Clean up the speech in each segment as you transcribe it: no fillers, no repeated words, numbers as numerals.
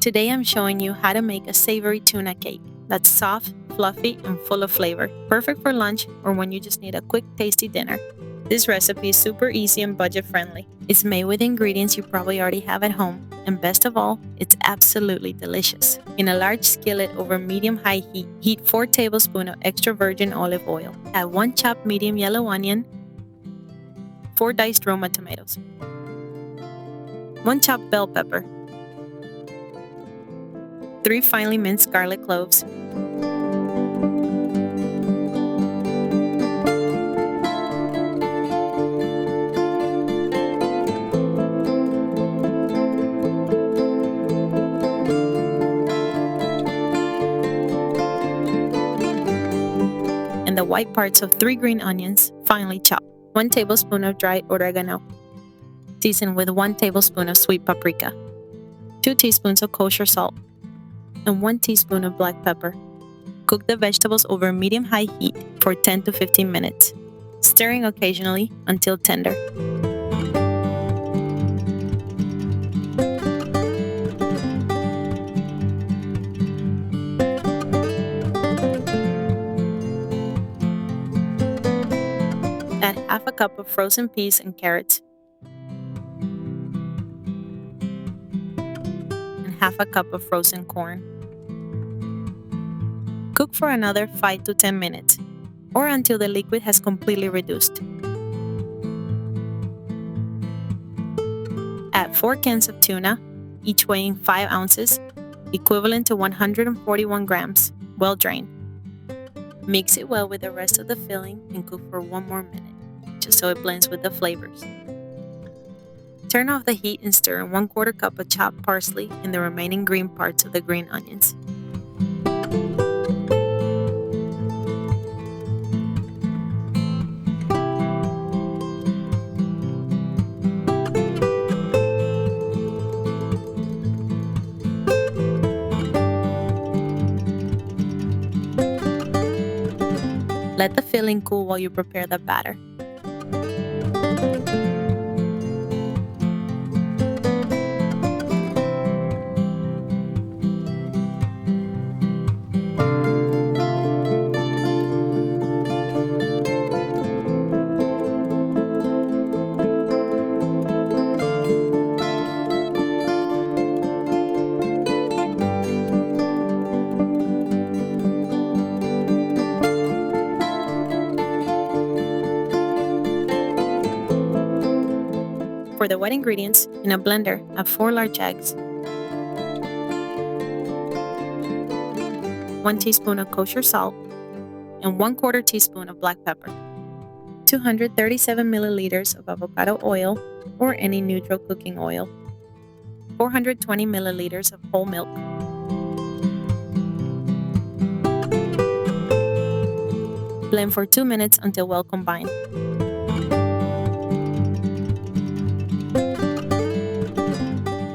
Today I'm showing you how to make a savory tuna cake that's soft, fluffy, and full of flavor, perfect for lunch or when you just need a quick, tasty dinner. This recipe is super easy and budget-friendly. It's made with ingredients you probably already have at home, and best of all, it's absolutely delicious. In a large skillet over medium-high heat, heat 4 tablespoons of extra virgin olive oil. Add 1 chopped medium yellow onion, 4 diced Roma tomatoes, 1 chopped bell pepper, 3 finely minced garlic cloves, and the white parts of 3 green onions, finely chopped, 1 tablespoon of dried oregano, seasoned with 1 tablespoon of sweet paprika, 2 teaspoons of kosher salt, and 1 teaspoon of black pepper. Cook the vegetables over medium-high heat for 10 to 15 minutes, stirring occasionally until tender. Add half a cup of frozen peas and carrots, and half a cup of frozen corn. Cook for another 5 to 10 minutes, or until the liquid has completely reduced. Add 4 cans of tuna, each weighing 5 ounces, equivalent to 141 grams, well drained. Mix it well with the rest of the filling and cook for 1 more minute, just so it blends with the flavors. Turn off the heat and stir in 1/4 cup of chopped parsley and the remaining green parts of the green onions. Let the filling cool while you prepare the batter. For the wet ingredients, in a blender, add 4 large eggs, 1 teaspoon of kosher salt, and 1/4 teaspoon of black pepper, 237 milliliters of avocado oil or any neutral cooking oil, 420 milliliters of whole milk, blend for 2 minutes until well combined.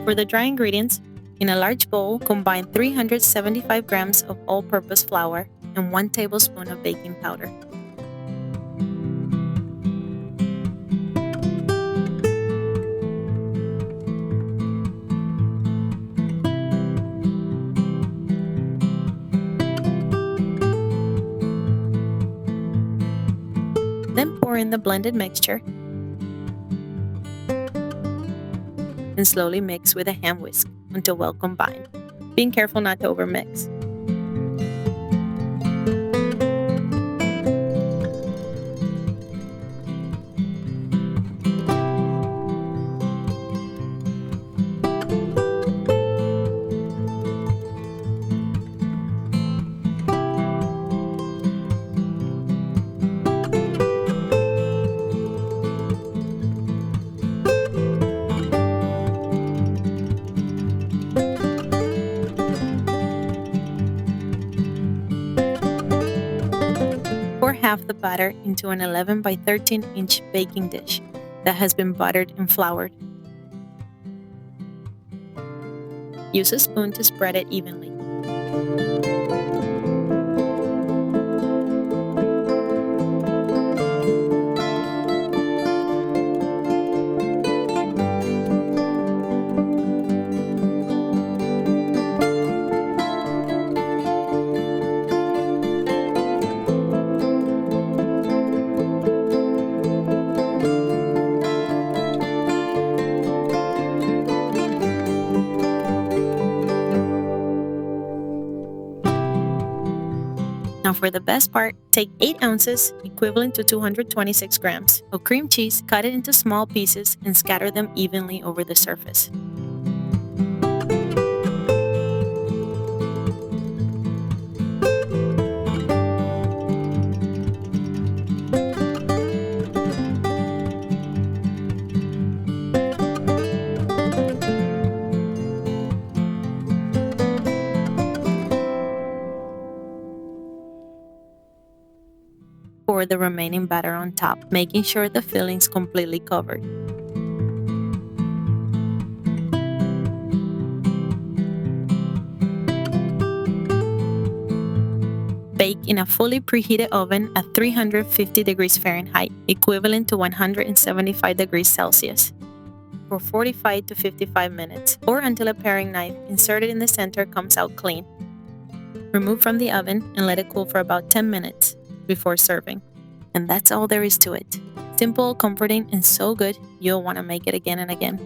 For the dry ingredients, in a large bowl, combine 375 grams of all-purpose flour and 1 tablespoon of baking powder. Then pour in the blended mixture and slowly mix with a hand whisk until well combined, being careful not to overmix. Pour half the batter into an 11 by 13 inch baking dish that has been buttered and floured. Use a spoon to spread it evenly. for the best part, take 8 ounces, equivalent to 226 grams, of cream cheese, cut it into small pieces, and scatter them evenly over the surface. Pour the remaining batter on top, making sure the filling's completely covered. Bake in a fully preheated oven at 350 degrees Fahrenheit, equivalent to 175 degrees Celsius, for 45 to 55 minutes, or until a paring knife inserted in the center comes out clean. Remove from the oven and let it cool for about 10 minutes before serving. And that's all there is to it. Simple, comforting, and so good, you'll want to make it again and again.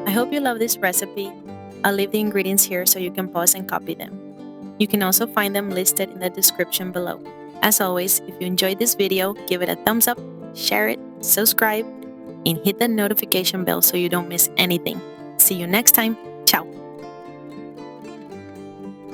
I hope you love this recipe. I'll leave the ingredients here so you can pause and copy them. You can also find them listed in the description below. As always, if you enjoyed this video, give it a thumbs up, share it, subscribe, and hit the notification bell so you don't miss anything. See you next time!